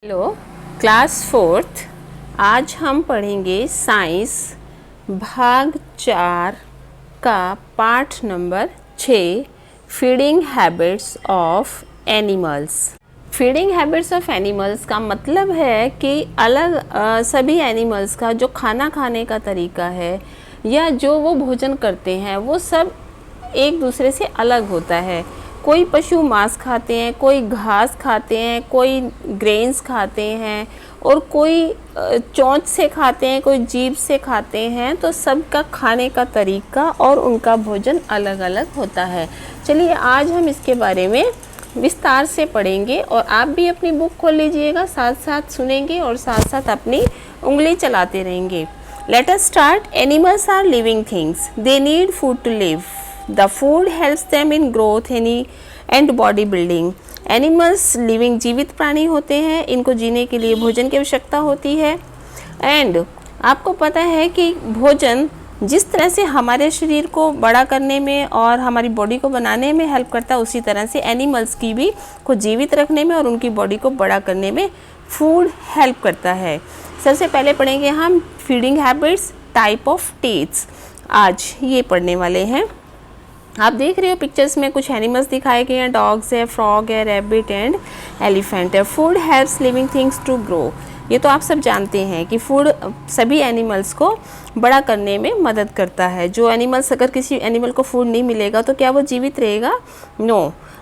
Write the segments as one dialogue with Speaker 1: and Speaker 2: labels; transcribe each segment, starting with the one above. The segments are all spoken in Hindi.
Speaker 1: Hello class fourth. आज हम पढ़ेंगे साइंस भाग 4 का पाठ number 6 feeding habits of animals. Feeding habits of animals का मतलब है कि सभी एनिमल्स का जो खाना खाने का तरीका है या जो वो भोजन करते हैं वो सब एक दूसरे से अलग होता है। कोई पशु मांस खाते हैं, कोई घास खाते हैं, कोई ग्रेन्स खाते हैं और कोई चोंच से खाते हैं, कोई जीभ से खाते हैं। तो सबका खाने का तरीका और उनका भोजन अलग अलग होता है। चलिए आज हम इसके बारे में विस्तार से पढ़ेंगे और आप भी अपनी बुक खोल लीजिएगा, साथ साथ सुनेंगे और साथ साथ अपनी उंगली चलाते रहेंगे। Let us start. Animals are living things, they need food to live. The food helps them in growth and body building. Animals living जीवित प्राणी होते हैं, इनको जीने के लिए भोजन की आवश्यकता होती है। एंड आपको पता है कि भोजन जिस तरह से हमारे शरीर को बड़ा करने में और हमारी बॉडी को बनाने में हेल्प करता है, उसी तरह से एनिमल्स की भी को जीवित रखने में और उनकी बॉडी को बड़ा करने में फूड हेल्प करता है। सबसे पहले पढ़ेंगे हम feeding habits, type of teeths. आज ये पढ़ने वाले हैं। आप देख रहे हो पिक्चर्स में कुछ एनिमल्स दिखाए गए हैं। डॉग्स है, फ्रॉग है, रैबिट एंड एलिफेंट है। Food helps living things to grow. ये तो आप सब जानते हैं कि फूड सभी एनिमल्स को बड़ा करने में मदद करता है। जो एनिमल्स, अगर किसी एनिमल को फूड नहीं मिलेगा तो क्या वो जीवित रहेगा? नो,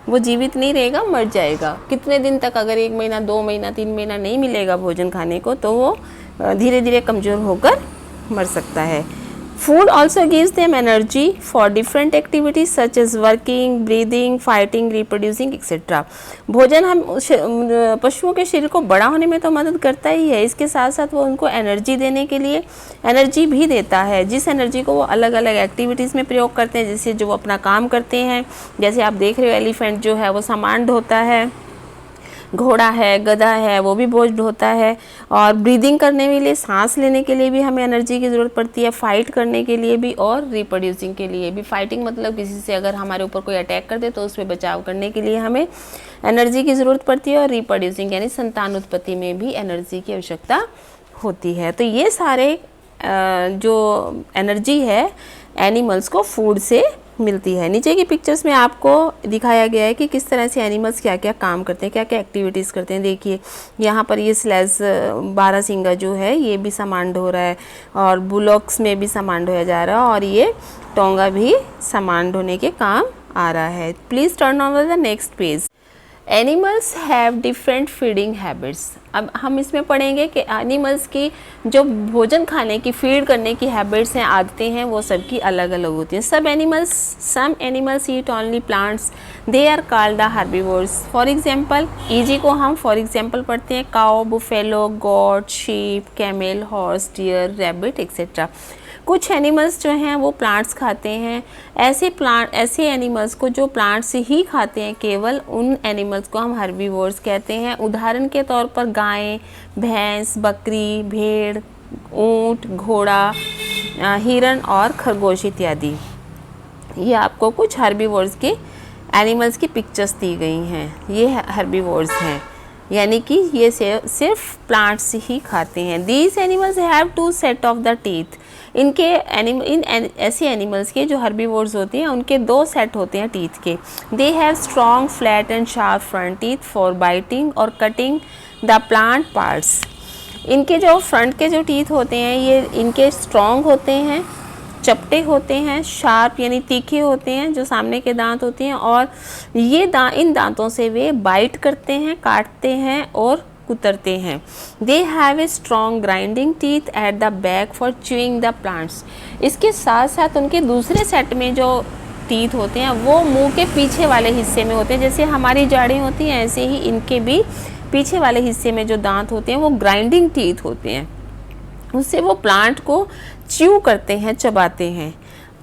Speaker 1: वो जीवित नहीं रहेगा, मर जाएगा। कितने दिन तक? अगर 1 महीना, 2 महीना, 3 महीना नहीं मिलेगा भोजन खाने को तो वो धीरे धीरे कमज़ोर होकर मर सकता है। Food also gives them energy for different activities such as working, breathing, fighting, reproducing, etc. भोजन हम पशुओं के शरीर को बड़ा होने में तो मदद करता ही है, इसके साथ साथ वो उनको एनर्जी देने के लिए एनर्जी भी देता है, जिस एनर्जी को वो अलग अलग एक्टिविटीज़ में प्रयोग करते हैं, जैसे जो वो अपना काम करते हैं। जैसे आप देख रहे हो एलिफेंट जो है वो सामान ढोता है, घोड़ा है, गधा है, वो भी बोझ ढोता है। और ब्रीदिंग करने के लिए, सांस लेने के लिए भी हमें एनर्जी की ज़रूरत पड़ती है, फाइट करने के लिए भी और रिप्रोड्यूसिंग के लिए भी। फाइटिंग मतलब किसी से अगर हमारे ऊपर कोई अटैक कर दे तो उसमें बचाव करने के लिए हमें एनर्जी की ज़रूरत पड़ती है। और रिप्रोड्यूसिंग यानी संतान उत्पत्ति में भी एनर्जी की आवश्यकता होती है। तो ये सारे जो एनर्जी है एनिमल्स को फूड से मिलती है। नीचे की पिक्चर्स में आपको दिखाया गया है कि किस तरह से एनिमल्स क्या क्या काम करते हैं, क्या क्या एक्टिविटीज़ करते हैं। देखिए यहाँ पर ये स्लेज बारहसिंगा जो है ये भी सामान ढो रहा है और बुलॉक्स में भी सामान ढोया जा रहा है और ये टोंगा भी सामान ढोने के काम आ रहा है। Please turn over the next page. Animals have different feeding habits. अब हम इसमें पढ़ेंगे कि एनिमल्स की जो भोजन खाने की, फीड करने की हैबिट्स हैं, आदतें हैं, वो सबकी अलग अलग होती हैं। Some animals eat only plants, they are called the herbivores. For example, easy को हम फॉर एग्जाम्पल पढ़ते हैं। Cow, buffalo, goat, sheep, camel, horse, deer, rabbit etcetera. कुछ एनिमल्स जो हैं वो प्लांट्स खाते हैं। ऐसे एनिमल्स को जो प्लांट्स ही खाते हैं केवल, उन एनिमल्स को हम हर्बीवोर्स कहते हैं। उदाहरण के तौर पर गाय, भैंस, बकरी, भेड़, ऊंट, घोड़ा, हिरन और खरगोश इत्यादि। ये आपको कुछ हर्बीवोर्स के एनिमल्स की पिक्चर्स दी गई हैं। ये हर्बीवोर्स हैं, यानी कि ये सिर्फ प्लांट्स ही खाते हैं। These animals have 2 set of the teeth. ऐसे एनिमल्स के जो हर्बीवोर्स होते हैं उनके 2 सेट होते हैं टीथ के। They have strong, flat and sharp front teeth for biting और कटिंग द प्लांट पार्ट्स। इनके जो फ्रंट के जो टीथ होते हैं ये इनके स्ट्रॉन्ग होते हैं, चपटे होते हैं, शार्प यानी तीखे होते हैं जो सामने के दांत होते हैं, और ये इन दांतों से वे बाइट करते हैं, काटते हैं और कुतरते हैं। They have a strong grinding teeth at the back for chewing the plants. इसके साथ साथ उनके दूसरे सेट में जो टीथ होते हैं वो मुंह के पीछे वाले हिस्से में होते हैं। जैसे हमारी जाड़ें होती हैं ऐसे ही इनके भी पीछे वाले हिस्से में जो दांत होते हैं वो ग्राइंडिंग टीथ होते हैं, उससे वो प्लांट को च्यू करते हैं, चबाते हैं।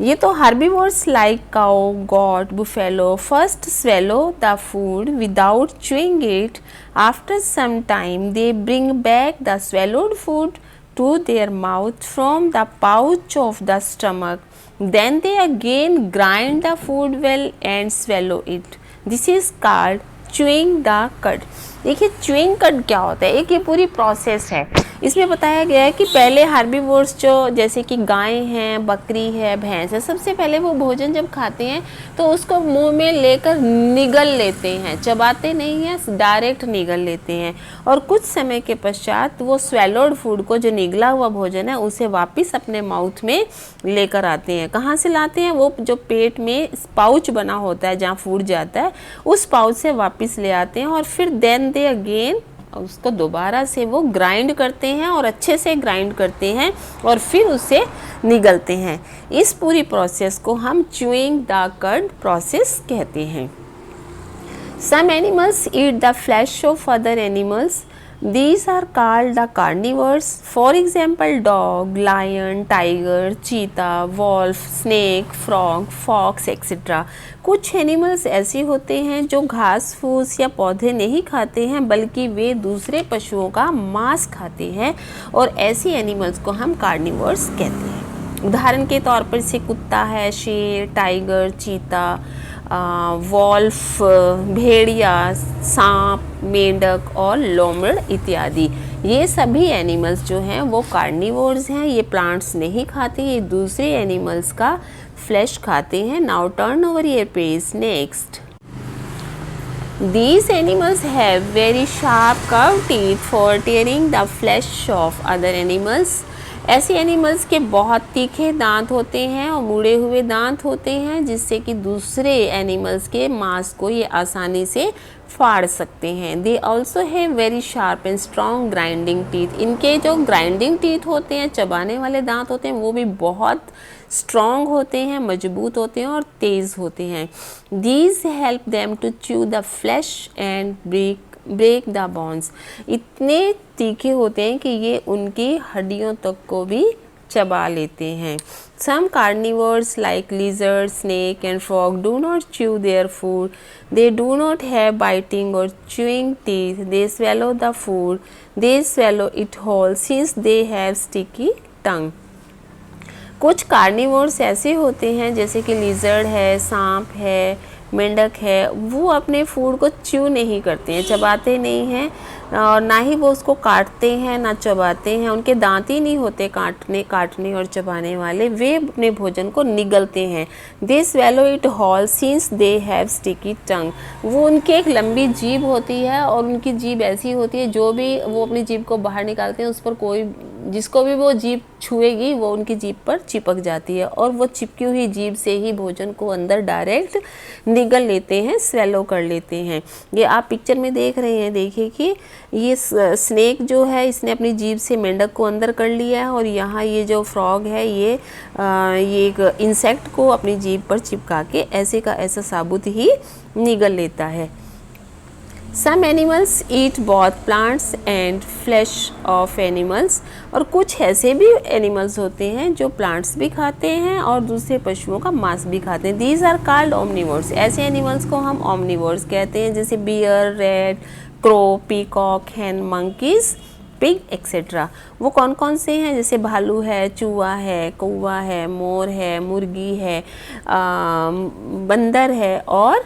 Speaker 1: ये तो herbivores like cow, got, buffalo first swallow the food without chewing it. After some time they bring back the swallowed food to their mouth from the pouch of the stomach. Then they again grind the food well and swallow it. This is called chewing the कड। देखिए च्यूइंग कड क्या होता है, एक ये पूरी प्रोसेस है। इसमें बताया गया है कि पहले हार्बीवोर्स जो जैसे कि गाय हैं, बकरी है, भैंस है, सबसे पहले वो भोजन जब खाते हैं तो उसको मुंह में लेकर निगल लेते हैं, चबाते नहीं हैं, डायरेक्ट निगल लेते हैं। और कुछ समय के पश्चात वो स्वेलोड फूड को, जो निगला हुआ भोजन है, उसे वापस अपने माउथ में लेकर आते हैं। कहाँ से लाते हैं? वो जो पेट में पाउच बना होता है जहाँ फूड जाता है, उस पाउच से वापस ले आते हैं और फिर देन दे अगेन उसको दोबारा से वो ग्राइंड करते हैं और अच्छे से ग्राइंड करते हैं और फिर उसे निगलते हैं। इस पूरी प्रोसेस को हम च्यूइंग द कड प्रोसेस कहते हैं। Some animals eat the flesh of other animals. These are called the carnivores. For example, dog, lion, tiger, cheetah, wolf, snake, frog, fox, etc. कुछ एनिमल्स ऐसे होते हैं जो घास फूस या पौधे नहीं खाते हैं, बल्कि वे दूसरे पशुओं का मांस खाते हैं, और ऐसी एनिमल्स को हम कार्निवोर्स कहते हैं। उदाहरण के तौर पर से कुत्ता है, शेर, टाइगर, चीता, वॉल्फ, भेड़िया, सांप, मेंढक और लोमड़ इत्यादि। ये सभी एनिमल्स जो हैं वो कार्निवोर्स हैं। ये प्लांट्स नहीं खाते, ये दूसरे एनिमल्स का फ्लैश खाते हैं। Now turn over your page next. These animals have very sharp curved teeth for tearing the flesh of other animals. ऐसे एनिमल्स के बहुत तीखे दांत होते हैं और मुड़े हुए दांत होते हैं, जिससे कि दूसरे एनिमल्स के मांस को ये आसानी से फाड़ सकते हैं। They also have very sharp and strong grinding teeth. इनके जो ग्राइंडिंग टीथ होते हैं, चबाने वाले दांत होते हैं, वो भी बहुत स्ट्रॉन्ग होते हैं, मजबूत होते हैं और तेज़ होते हैं। These help them to chew the flesh and break the bones. इतने तीखे होते हैं कि ये उनकी हड्डियों तक को भी चबा लेते हैं। Some carnivores like lizard, snake and frog do not chew their food. They do not have biting or chewing teeth. They swallow the food. They swallow it whole since they have sticky tongue. कुछ कार्निवोर्स ऐसे होते हैं जैसे कि लिजर्ड है, सांप है, मेंढक है, वो अपने फूड को च्यू नहीं करते हैं, चबाते नहीं हैं, और ना ही वो उसको काटते हैं, ना चबाते हैं। उनके दांत ही नहीं होते काटने और चबाने वाले। वे अपने भोजन को निगलते हैं। They swallow it whole since they have sticky tongue. वो उनकी एक लंबी जीभ होती है और उनकी जीभ ऐसी होती है, जो भी वो अपनी जीभ को बाहर निकालते हैं, उस पर कोई जिसको भी वो जीभ छुएगी वो उनकी जीभ पर चिपक जाती है, और वो चिपकी हुई जीभ से ही भोजन को अंदर डायरेक्ट निगल लेते हैं, स्वेलो कर लेते हैं। ये आप पिक्चर में देख रहे हैं, देखिए कि ये स्नेक जो है, इसने अपनी जीभ से मेंढक को अंदर कर लिया है, और यहाँ ये जो फ्रॉग है ये एक इंसेक्ट को अपनी जीभ पर चिपका के ऐसे का ऐसा साबुत ही निगल लेता है। Some animals eat both plants and flesh of animals. और कुछ ऐसे भी एनिमल्स होते हैं जो प्लांट्स भी खाते हैं और दूसरे पशुओं का मांस भी खाते हैं। These are called omnivores. ऐसे एनिमल्स को हम omnivores कहते हैं, जैसे बियर, रैट, क्रो, पीकॉक, हैन, मंकीज, पिग एक्सेट्रा। वो कौन कौन से हैं? जैसे भालू है, चूहा है, कौवा है, मोर है, मुर्गी है, बंदर है और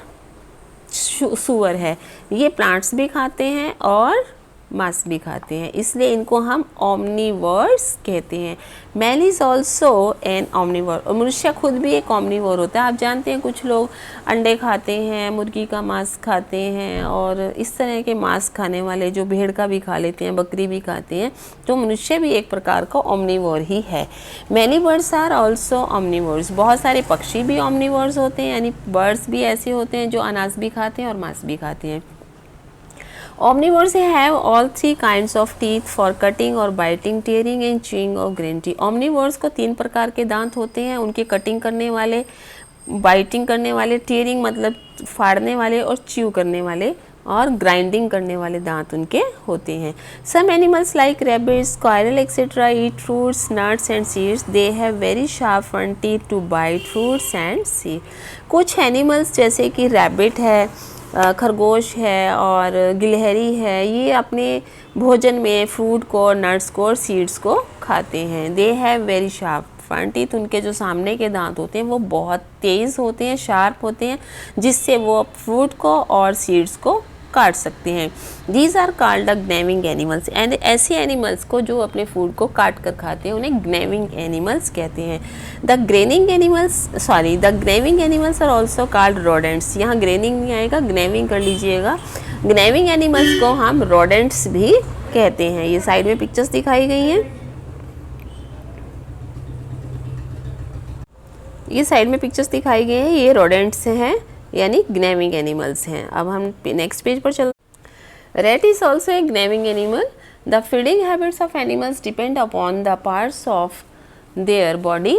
Speaker 1: सूअर है। ये प्लांट्स भी खाते हैं और मांस भी खाते हैं, इसलिए इनको हम ओमनीवर्स कहते हैं। Man is also an omnivore. और मनुष्य खुद भी एक ओमनीवर होता है। आप जानते हैं कुछ लोग अंडे खाते हैं, मुर्गी का मांस खाते हैं, और इस तरह के मांस खाने वाले जो भेड़ का भी खा लेते हैं, बकरी भी खाते हैं, तो मनुष्य भी एक प्रकार का ओमनीवर ही है। Many birds are also omnivores. बहुत सारे पक्षी भी ओमनीवर्स होते हैं, यानी बर्ड्स भी ऐसे होते हैं जो अनाज भी खाते हैं और मांस भी खाते हैं। Omnivores have all three kinds of teeth for cutting or biting, tearing and chewing or grunting. Omnivores को 3 प्रकार के दांत होते हैं, उनके कटिंग करने वाले, बाइटिंग करने वाले, टीयरिंग मतलब फाड़ने वाले, और च्यू करने वाले और ग्राइंडिंग करने वाले दांत उनके होते हैं। Some animals like rabbits, squirrel etc. eat fruits, nuts and seeds. They have very sharp front teeth to bite fruits and seeds. कुछ एनिमल्स जैसे कि रैबिट है, खरगोश है और गिलहरी है, ये अपने भोजन में फ्रूट को, नट्स को और सीड्स को खाते हैं। They have very sharp front teeth. उनके जो सामने के दांत होते हैं वो बहुत तेज़ होते हैं, शार्प होते हैं, जिससे वो फ्रूट को और सीड्स को काट सकते हैं। These are called the gnawing animals, and ऐसे एनिमल्स को जो अपने फूड को काट कर खाते हैं उन्हें ग्नेविंग एनिमल्स कहते हैं। The gnawing animals are also called rodents. यहाँ ग्रेनिंग नहीं आएगा, ग्नेविंग कर लीजिएगा। ग्नेविंग एनिमल्स को हम रोडेंट्स भी कहते हैं। ये साइड में पिक्चर्स दिखाई गई हैं, ये साइड में पिक्चर्स दिखाई गए हैं, ये रोडेंट्स हैं यानी ग्नेविंग एनिमल्स हैं। अब हम नेक्स्ट पेज पर चल। Rat is also a gnawing animal. The feeding habits of animals depend upon the parts of their body.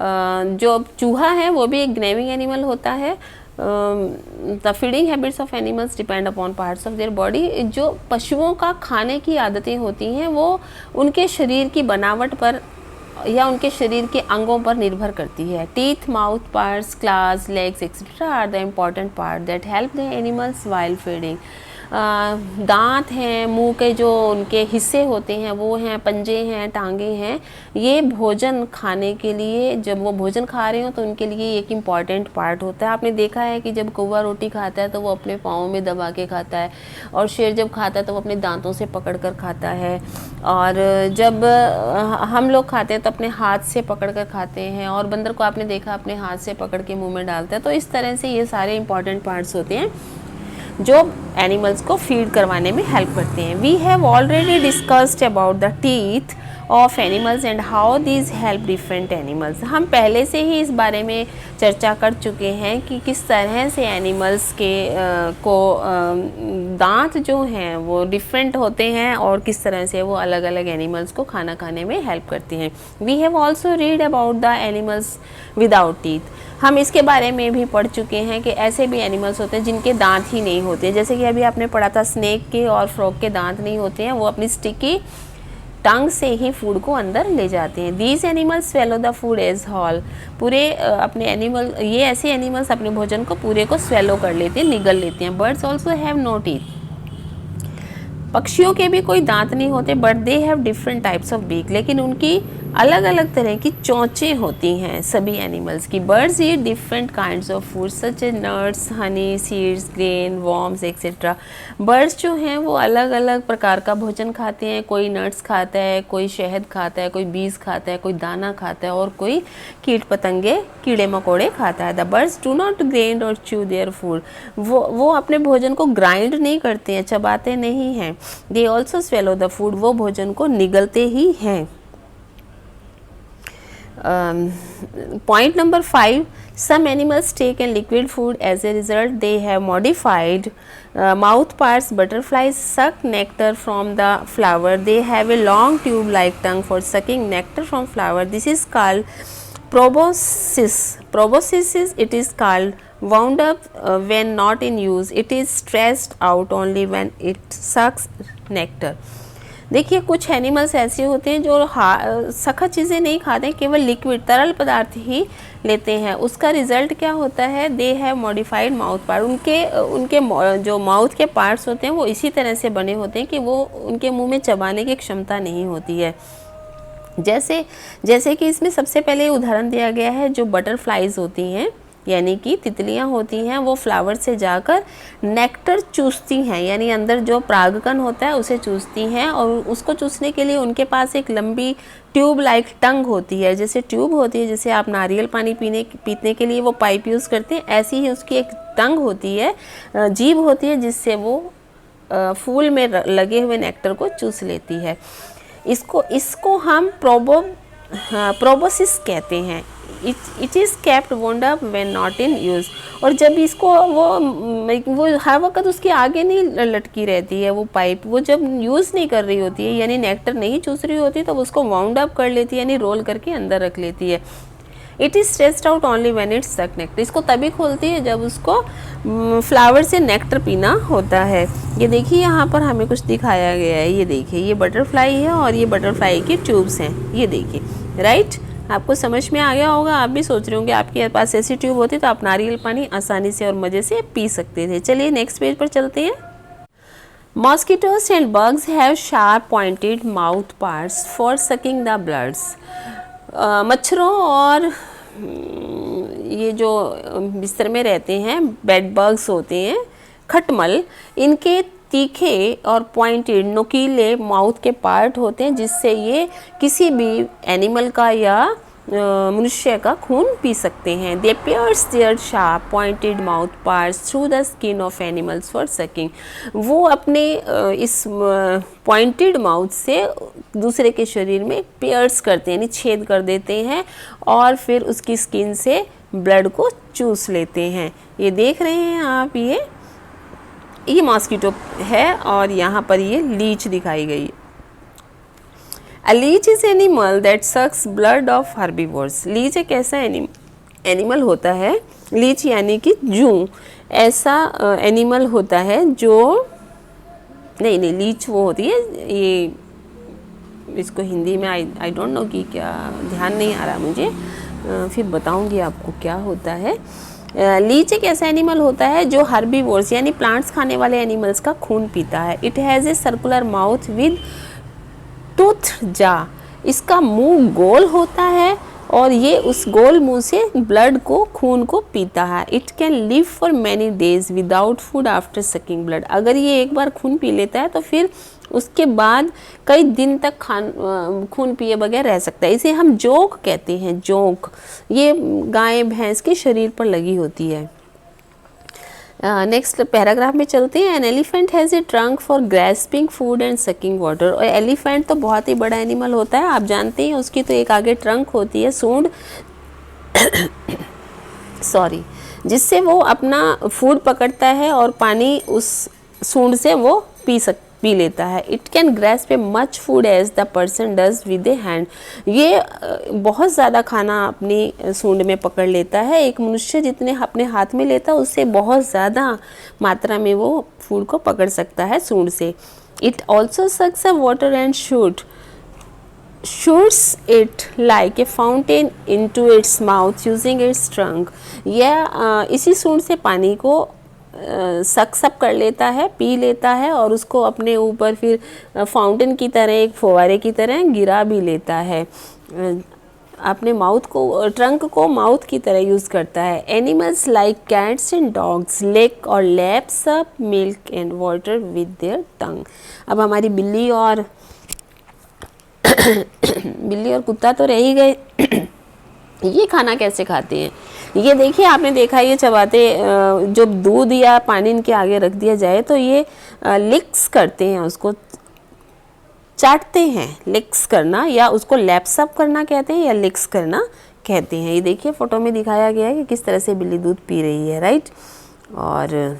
Speaker 1: जो चूहा है वो भी एक ग्नेविंग एनिमल होता है। The feeding habits of animals depend upon parts of their body. जो पशुओं का खाने की आदतें होती हैं वो उनके शरीर की बनावट पर या उनके शरीर के अंगों पर निर्भर करती है। Teeth, mouth parts, claws, legs etcetera are the important part that help the animals while feeding. दांत हैं, मुंह के जो उनके हिस्से होते हैं वो हैं, पंजे हैं, टांगे हैं, ये भोजन खाने के लिए, जब वो भोजन खा रहे हो तो उनके लिए एक इम्पॉर्टेंट पार्ट होता है। आपने देखा है कि जब कौवा रोटी खाता है तो वो अपने पाँव में दबा के खाता है, और शेर जब खाता है तो वो अपने दांतों से पकड़ कर खाता है, और जब हम लोग खाते हैं तो अपने हाथ से पकड़ कर खाते हैं, और बंदर को आपने देखा अपने हाथ से पकड़ के मुँह में डालता है। तो इस तरह से ये सारे इम्पॉर्टेंट पार्ट्स होते हैं जो एनिमल्स को फीड करवाने में हेल्प करते हैं। We have already discussed about the teeth of animals and how these help different animals. हम पहले से ही इस बारे में चर्चा कर चुके हैं कि किस तरह से एनिमल्स के दांत जो हैं वो डिफरेंट होते हैं और किस तरह से वो अलग अलग एनिमल्स को खाना खाने में हेल्प करते हैं। We have also read about the animals without teeth. हम इसके बारे में भी पढ़ चुके हैं कि ऐसे भी एनिमल्स होते हैं जिनके दांत ही नहीं होते, जैसे कि अभी आपने पढ़ा था स्नेक के और फ्रॉग के दांत नहीं होते हैं, वो अपनी स्टिकी टंग से ही फूड को अंदर ले जाते हैं। These animals swallow the food as whole. पूरे अपने एनिमल, ये ऐसे एनिमल्स अपने भोजन को पूरे को स्वेलो कर लेते हैं, निगल लेते हैं। Birds also have no teeth. पक्षियों के भी कोई दांत नहीं होते, but they have different types of beak, लेकिन उनकी अलग अलग तरह की चोंचें होती हैं सभी एनिमल्स की। Birds eat different kinds of food such as nuts, honey, seeds, grain, worms etcetera. Birds जो हैं वो अलग अलग प्रकार का भोजन खाते हैं। कोई नट्स खाता है, कोई शहद खाता है, कोई बीज खाता है, कोई दाना खाता है, और कोई कीट पतंगे, कीड़े मकोड़े खाता है। The birds do not grind और च्यू देयर फूड। वो अपने भोजन को ग्राइंड नहीं करते हैं, चबाते नहीं हैं। They also swallow the food. वो भोजन को निगलते ही हैं। Point number 5, some animals take in liquid food. As a result, they have modified mouth parts. Butterflies suck nectar from the flower. They have a long tube-like tongue for sucking nectar from flower. This is called proboscis. Proboscis it is called wound up when not in use. It is stretched out only when it sucks nectar. देखिए कुछ एनिमल्स ऐसे होते हैं जो सख्त चीज़ें नहीं खाते, केवल लिक्विड तरल पदार्थ ही लेते हैं। उसका रिजल्ट क्या होता है? They have modified mouth part. उनके जो माउथ के पार्ट्स होते हैं वो इसी तरह से बने होते हैं कि वो उनके मुंह में चबाने की क्षमता नहीं होती है। जैसे कि इसमें सबसे पहले उदाहरण दिया गया है, जो बटरफ्लाइज होती हैं यानी कि तितलियां होती हैं, वो फ्लावर से जाकर नेक्टर चूसती हैं, यानी अंदर जो परागकण होता है उसे चूसती हैं, और उसको चूसने के लिए उनके पास एक लंबी ट्यूब लाइक टंग होती है। जैसे ट्यूब होती है, जैसे आप नारियल पानी पीने के लिए वो पाइप यूज़ करते हैं, ऐसी ही उसकी एक टंग होती है, जीभ होती है, जिससे वो फूल में लगे हुए नेक्टर को चूस लेती है। इसको हम प्रोबोसिस कहते हैं। It is kept wound up when not in use. और जब इसको वो हर वक्त उसके आगे नहीं लटकी रहती है वो पाइप, वो जब यूज़ नहीं कर रही होती है यानी नेक्टर नहीं चूस रही होती, तब उसको वाउंड अप कर लेती है, यानी रोल करके अंदर रख लेती है। It is stressed out only when it's सक नेक्टर। इसको तभी खोलती है जब उसको फ्लावर से नेक्टर पीना होता है। ये देखिए यहाँ पर हमें कुछ दिखाया गया है, ये देखिए ये बटरफ्लाई है और ये बटरफ्लाई की ट्यूब्स हैं, ये देखिए, राइट। आपको समझ में आ गया होगा, आप भी सोच रहे होंगे आपके पास ऐसी ट्यूब होती तो आप नारियल पानी आसानी से और मज़े से पी सकते थे। चलिए नेक्स्ट पेज पर चलते हैं। Mosquitoes and bugs have sharp pointed mouth parts for sucking the bloods. मच्छरों और ये जो बिस्तर में रहते हैं बेड बग्स होते हैं, खटमल, इनके तीखे और पॉइंटेड नुकीले माउथ के पार्ट होते हैं जिससे ये किसी भी एनिमल का या मनुष्य का खून पी सकते हैं। They pierce their sharp pointed mouth parts through the skin of animals for sucking. वो अपने इस पॉइंटेड माउथ से दूसरे के शरीर में पियर्स करते हैं, यानी छेद कर देते हैं और फिर उसकी स्किन से ब्लड को चूस लेते हैं। ये देख रहे हैं आप, ये मॉस्किटो है और यहाँ पर ये लीच दिखाई गई है। A leech is animal that sucks blood of herbivores. Leech एक ऐसा एनिमल होता है, लीच यानी कि जूं, ऐसा एनिमल होता है जो नहीं लीच वो होती है, ये इसको हिंदी में आई डोंट नो कि क्या, ध्यान नहीं आ रहा मुझे, फिर बताऊंगी आपको क्या होता है। लीच एक ऐसा एनिमल होता है जो हर्बीवोर्स यानी प्लांट्स खाने वाले एनिमल्स का खून पीता है। It has a circular mouth with tooth जा। इसका मुंह गोल होता है और ये उस गोल मुंह से ब्लड को, खून को पीता है। It can live for many days without food after sucking blood. अगर ये एक बार खून पी लेता है तो फिर उसके बाद कई दिन तक खून पिए बगैर रह सकता है। इसे हम जोंक कहते हैं, जोंक। ये गाय भैंस के शरीर पर लगी होती है। नेक्स्ट पैराग्राफ में चलते हैं। An elephant has a trunk for grasping food and sucking water. और एलिफेंट तो बहुत ही बड़ा एनिमल होता है, आप जानते हैं। उसकी तो एक आगे ट्रंक होती है, सूंड सॉरी, जिससे वो अपना फूड पकड़ता है और पानी उस सूंड से वो पी लेता है। It can grasp a much food as the person does with a hand. ये बहुत ज़्यादा खाना अपनी सूंड में पकड़ लेता है। एक मनुष्य जितने अपने हाथ में लेता है उससे बहुत ज़्यादा मात्रा में वो फूड को पकड़ सकता है सूंड से। It also sucks a water and shoots it like a fountain into its mouth using its trunk। यह इसी सूंड से पानी को सक कर लेता है, पी लेता है और उसको अपने ऊपर फिर फाउंटेन की तरह, एक फुवारे की तरह गिरा भी लेता है। अपने माउथ को, ट्रंक को माउथ की तरह यूज़ करता है। Animals like cats and dogs lick और laps up milk and water with their tongue. अब हमारी बिल्ली और कुत्ता तो रह ही गए। ये खाना कैसे खाते हैं, ये देखिए, आपने देखा ये चबाते, जब दूध या पानी इनके आगे रख दिया जाए तो ये लिक्स करते हैं, उसको चाटते हैं। लिक्स करना या उसको लैप्सअप करना कहते हैं या लिक्स करना कहते हैं। ये देखिए फोटो में दिखाया गया है कि किस तरह से बिल्ली दूध पी रही है, राइट। और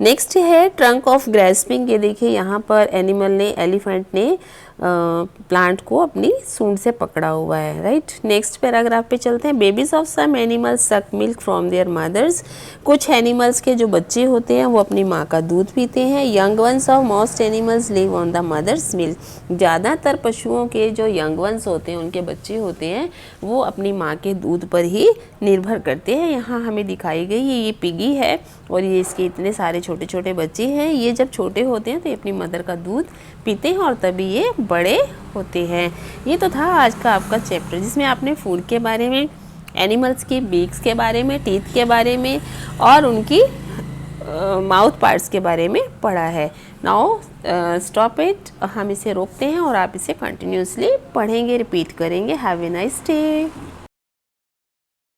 Speaker 1: नेक्स्ट है ट्रंक ऑफ ग्रैस्पिंग। ये देखिए यहाँ पर एलिफेंट ने प्लांट को अपनी सूंड से पकड़ा हुआ है, राइट। नेक्स्ट पैराग्राफ पे चलते हैं। बेबीज ऑफ सम एनिमल्स सक मिल्क फ्रॉम देयर मदर्स। कुछ एनिमल्स के जो बच्चे होते हैं वो अपनी माँ का दूध पीते हैं। Young ones of most animals live on the mother's milk. ज़्यादातर पशुओं के जो यंग वंस होते हैं, उनके बच्चे होते हैं, वो अपनी माँ के दूध पर ही निर्भर करते हैं। यहाँ हमें दिखाई गई ये पिगी है और ये इसके इतने सारे छोटे छोटे बच्चे हैं। ये जब छोटे होते हैं तो ये अपनी मदर का दूध पीते हैं और तभी ये बड़े होते हैं। ये तो था आज का आपका चैप्टर, जिसमें आपने फूड के बारे में, एनिमल्स की बीक्स के बारे में, टीथ के बारे में और उनकी माउथ पार्ट्स के बारे में पढ़ा है। नाउ स्टॉप इट, हम इसे रोकते हैं और आप इसे कंटिन्यूसली पढ़ेंगे, रिपीट करेंगे। Have a nice day.